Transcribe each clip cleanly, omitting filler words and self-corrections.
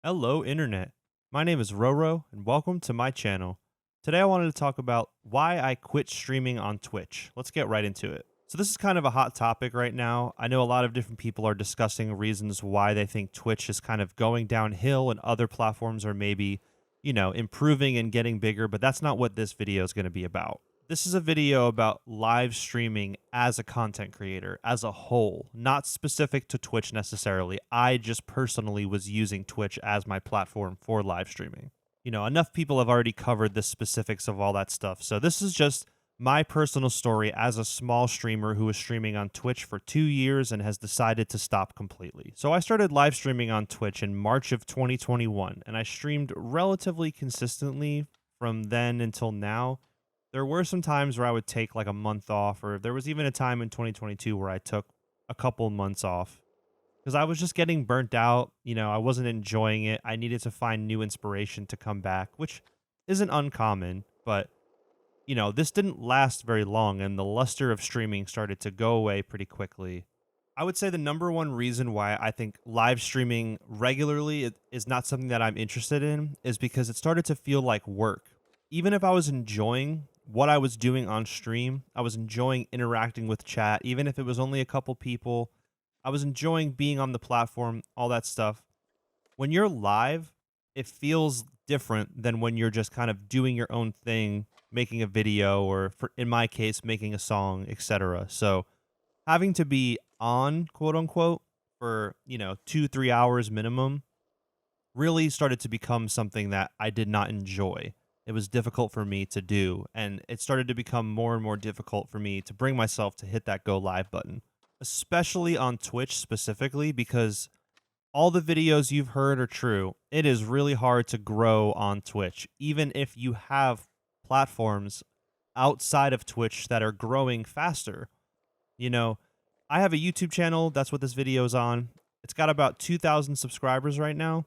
Hello, Internet. My name is Roro, and welcome to my channel. Today, I wanted to talk about why I quit streaming on Twitch. Let's get right into it. So, this is kind of a hot topic right now. I know a lot of different people are discussing reasons why they think Twitch is kind of going downhill and other platforms are maybe, improving and getting bigger, but that's not what this video is going to be about. This is a video about live streaming as a content creator, as a whole, not specific to Twitch necessarily. I just personally was using Twitch as my platform for live streaming. Enough people have already covered the specifics of all that stuff. So this is just my personal story as a small streamer who was streaming on Twitch for 2 years and has decided to stop completely. So I started live streaming on Twitch in March of 2021, and I streamed relatively consistently from then until now. There were some times where I would take like a month off, or there was even a time in 2022 where I took a couple months off because I was just getting burnt out. I wasn't enjoying it. I needed to find new inspiration to come back, which isn't uncommon, but this didn't last very long and the luster of streaming started to go away pretty quickly. I would say the number one reason why I think live streaming regularly is not something that I'm interested in is because it started to feel like work. Even if I was enjoying what I was doing on stream, I was enjoying interacting with chat, even if it was only a couple people. I was enjoying being on the platform, all that stuff. When you're live, it feels different than when you're just kind of doing your own thing, making a video, or in my case, making a song, etc. So having to be on, quote unquote, for 2 3 hours minimum really started to become something that I did not enjoy. It was difficult for me to do, and it started to become more and more difficult for me to bring myself to hit that go live button, especially on Twitch specifically, because all the videos you've heard are true. It is really hard to grow on Twitch, even if you have platforms outside of Twitch that are growing faster. You know, I have a YouTube channel. That's what this video is on. It's got about 2,000 subscribers right now.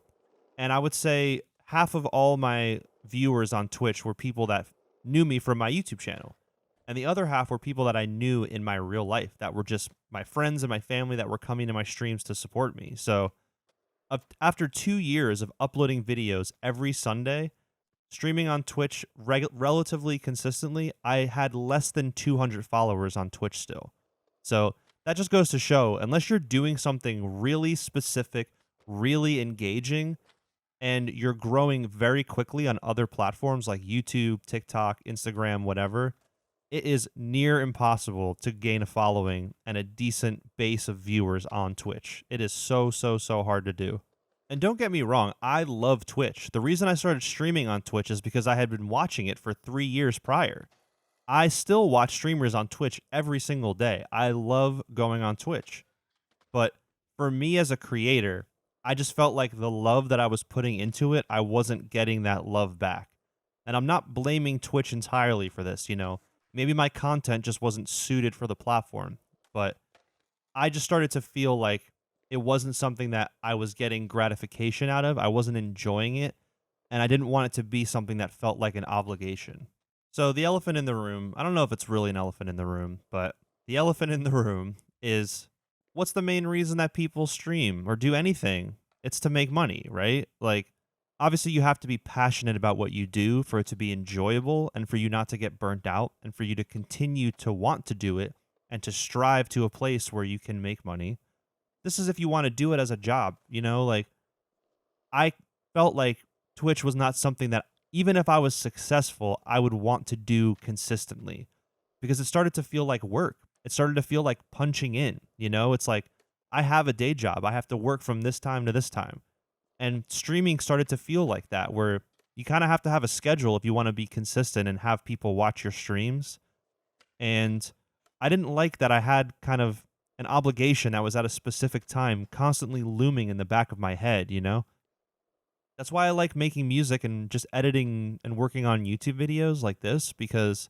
And I would say half of all my viewers on Twitch were people that knew me from my YouTube channel. And the other half were people that I knew in my real life that were just my friends and my family that were coming to my streams to support me. So after 2 years of uploading videos every Sunday, streaming on Twitch relatively consistently, I had less than 200 followers on Twitch still. So that just goes to show, unless you're doing something really specific, really engaging, and you're growing very quickly on other platforms like YouTube, TikTok, Instagram, whatever, it is near impossible to gain a following and a decent base of viewers on Twitch. It is so hard to do. And don't get me wrong, I love Twitch. The reason I started streaming on Twitch is because I had been watching it for 3 years prior. I still watch streamers on Twitch every single day. I love going on Twitch. But for me as a creator, I just felt like the love that I was putting into it, I wasn't getting that love back. And I'm not blaming Twitch entirely for this. Maybe my content just wasn't suited for the platform, but I just started to feel like it wasn't something that I was getting gratification out of. I wasn't enjoying it, and I didn't want it to be something that felt like an obligation. So the elephant in the room, I don't know if it's really an elephant in the room, but the elephant in the room is, what's the main reason that people stream or do anything? It's to make money, right? Like, obviously, you have to be passionate about what you do for it to be enjoyable and for you not to get burnt out and for you to continue to want to do it and to strive to a place where you can make money. This is if you want to do it as a job. Like, I felt like Twitch was not something that, even if I was successful, I would want to do consistently because it started to feel like work. It started to feel like punching in. It's like I have a day job. I have to work from this time to this time. And streaming started to feel like that, where you kind of have to have a schedule if you want to be consistent and have people watch your streams. And I didn't like that I had kind of an obligation that was at a specific time constantly looming in the back of my head. That's why I like making music and just editing and working on YouTube videos like this, because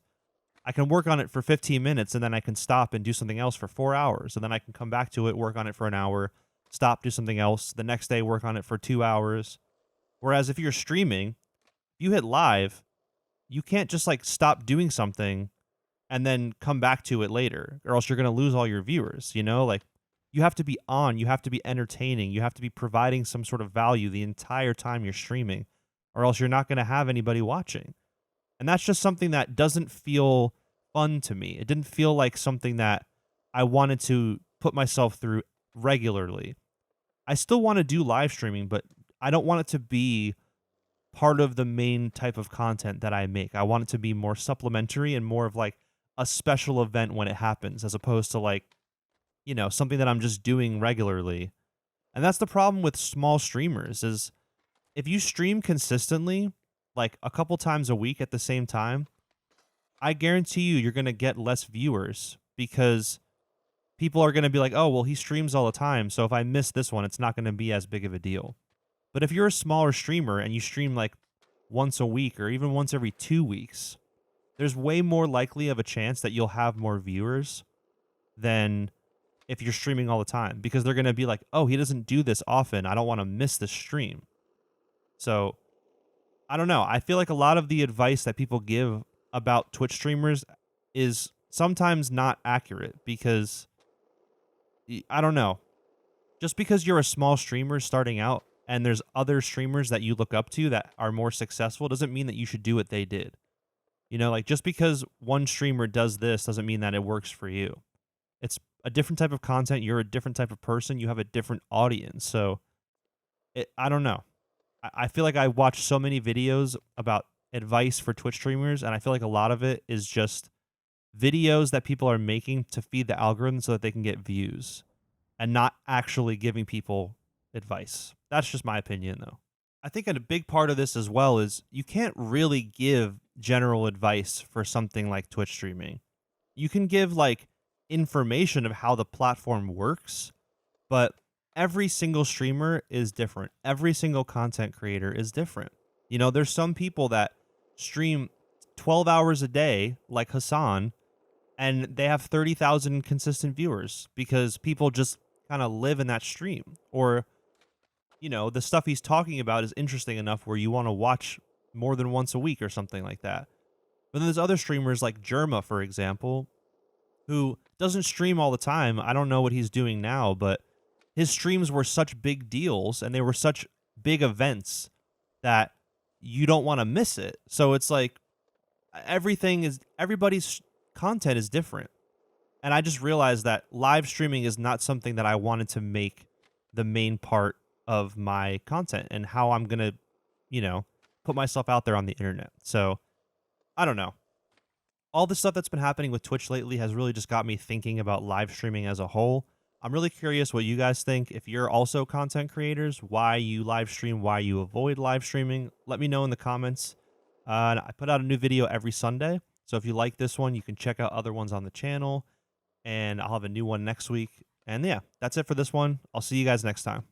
I can work on it for 15 minutes and then I can stop and do something else for 4 hours. And then I can come back to it, work on it for an hour, stop, do something else. The next day, work on it for 2 hours. Whereas if you're streaming, if you hit live, you can't just like stop doing something and then come back to it later, or else you're going to lose all your viewers. Like, you have to be on, you have to be entertaining, you have to be providing some sort of value the entire time you're streaming, or else you're not going to have anybody watching. And that's just something that doesn't feel fun to me. It didn't feel like something that I wanted to put myself through regularly. I still want to do live streaming, but I don't want it to be part of the main type of content that I make. I want it to be more supplementary and more of like a special event when it happens, as opposed to like, something that I'm just doing regularly. And that's the problem with small streamers is if you stream consistently, like a couple times a week at the same time, I guarantee you're going to get less viewers because people are going to be like, oh, well, he streams all the time. So if I miss this one, it's not going to be as big of a deal. But if you're a smaller streamer and you stream like once a week or even once every 2 weeks, there's way more likely of a chance that you'll have more viewers than if you're streaming all the time because they're going to be like, oh, he doesn't do this often. I don't want to miss the stream. So I don't know. I feel like a lot of the advice that people give about Twitch streamers is sometimes not accurate because I don't know. Just because you're a small streamer starting out and there's other streamers that you look up to that are more successful doesn't mean that you should do what they did. Like just because one streamer does this doesn't mean that it works for you. It's a different type of content. You're a different type of person. You have a different audience. So I don't know. I feel like I watch so many videos about advice for Twitch streamers, and I feel like a lot of it is just videos that people are making to feed the algorithm so that they can get views and not actually giving people advice. That's just my opinion, though. I think a big part of this as well is you can't really give general advice for something like Twitch streaming. You can give like information of how the platform works, but every single streamer is different. Every single content creator is different. There's some people that stream 12 hours a day, like Hassan, and they have 30,000 consistent viewers because people just kind of live in that stream. Or, the stuff he's talking about is interesting enough where you want to watch more than once a week or something like that. But then there's other streamers like Germa, for example, who doesn't stream all the time. I don't know what he's doing now, but his streams were such big deals and they were such big events that you don't want to miss it. So it's like everybody's content is different. And I just realized that live streaming is not something that I wanted to make the main part of my content and how I'm going to, put myself out there on the internet. So I don't know. All the stuff that's been happening with Twitch lately has really just got me thinking about live streaming as a whole. I'm really curious what you guys think. If you're also content creators, why you live stream, why you avoid live streaming, let me know in the comments. I put out a new video every Sunday. So if you like this one, you can check out other ones on the channel. And I'll have a new one next week. And yeah, that's it for this one. I'll see you guys next time.